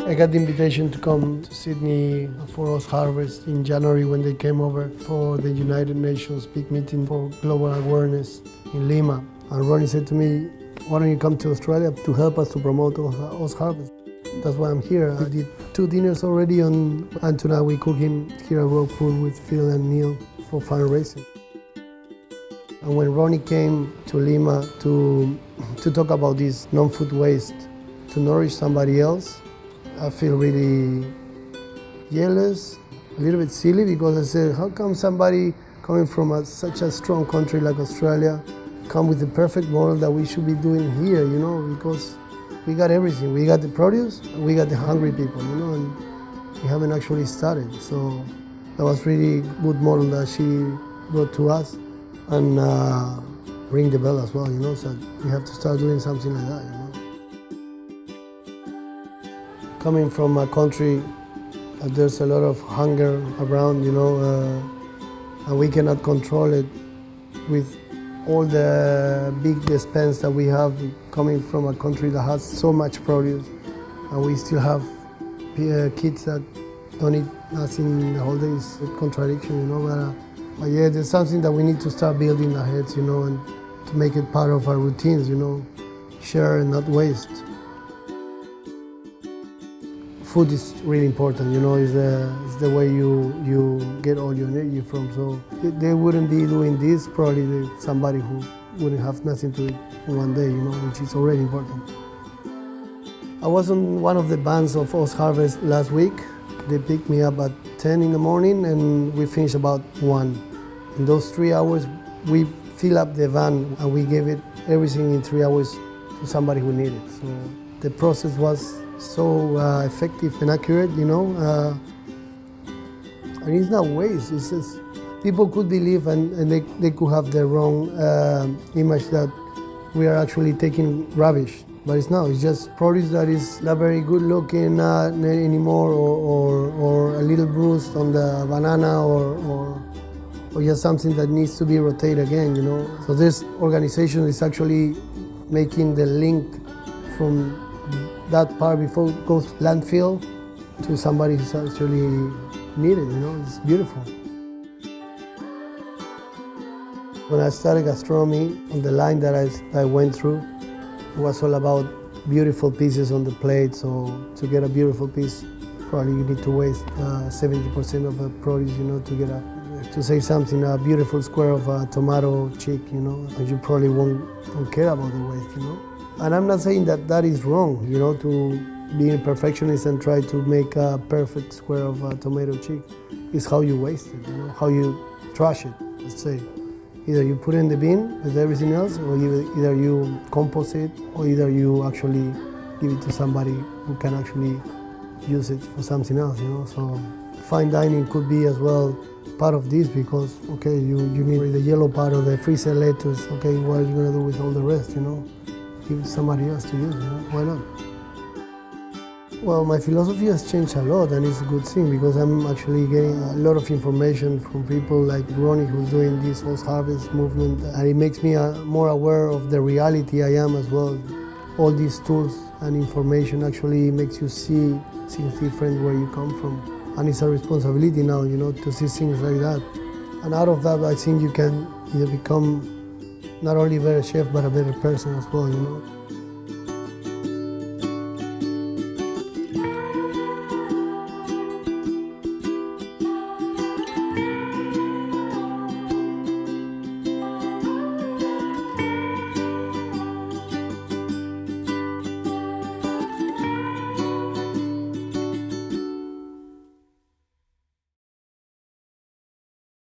I got the invitation to come to Sydney for OzHarvest in January when they came over for the United Nations big meeting for global awareness in Lima. And Ronnie said to me, why don't you come to Australia to help us to promote OzHarvest? That's why I'm here. I did 2 dinners already and tonight we're cooking here at Rockpool with Phil and Neil for fundraising. And when Ronnie came to Lima to talk about this non-food waste, to nourish somebody else, I feel really jealous, a little bit silly, because I said, how come somebody coming from such a strong country like Australia come with the perfect model that we should be doing here, you know, because we got everything. We got the produce, we got the hungry people, you know, and we haven't actually started. So that was really good model that she brought to us, and ring the bell as well, you know, so we have to start doing something like that, you know. Coming from a country that there's a lot of hunger around, you know, and we cannot control it with all the big expense that we have coming from a country that has so much produce, and we still have kids that don't eat nothing the whole day. It's a contradiction, you know, but yeah, there's something that we need to start building our heads, you know, and to make it part of our routines, you know, share and not waste. Food is really important, you know, it's the way you get all your energy from. So they wouldn't be doing this, probably somebody who wouldn't have nothing to eat in one day, you know, which is already important. I was on one of the vans of OzHarvest last week. They picked me up at 10 in the morning and we finished about 1. In those 3 hours, we fill up the van and we gave it everything in 3 hours to somebody who needed it. So the process was so effective and accurate, you know, and it's not waste. It's just, people could believe and they could have the wrong image that we are actually taking rubbish, but it's not. It's just produce that is not very good looking anymore, or a little bruised on the banana, or just something that needs to be rotated again, you know. So this organization is actually making the link from that part before it goes to landfill to somebody who's actually needed, you know. It's beautiful. When I started gastronomy, on the line that I went through, it was all about beautiful pieces on the plate. So to get a beautiful piece, probably you need to waste 70% of the produce, you know, to get to say something, a beautiful square of a tomato cheek, you know, and you probably won't care about the waste, you know. And I'm not saying that that is wrong, you know, to be a perfectionist and try to make a perfect square of a tomato cheek. It's how you waste it, you know, how you trash it, let's say. Either you put it in the bin with everything else, or either you compost it, or either you actually give it to somebody who can actually use it for something else, you know. So fine dining could be as well part of this, because, okay, you need the yellow part of the freezer lettuce, okay, what are you going to do with all the rest, you know? Give it to somebody else to use, you know? Why not? Well, my philosophy has changed a lot, and it's a good thing, because I'm actually getting a lot of information from people like Ronnie, who's doing this OzHarvest movement, and it makes me more aware of the reality I am as well. All these tools and information actually makes you see things different where you come from, and it's a responsibility now, you know, to see things like that. And out of that, I think you can either become not only a better chef, but a better person as well, you know.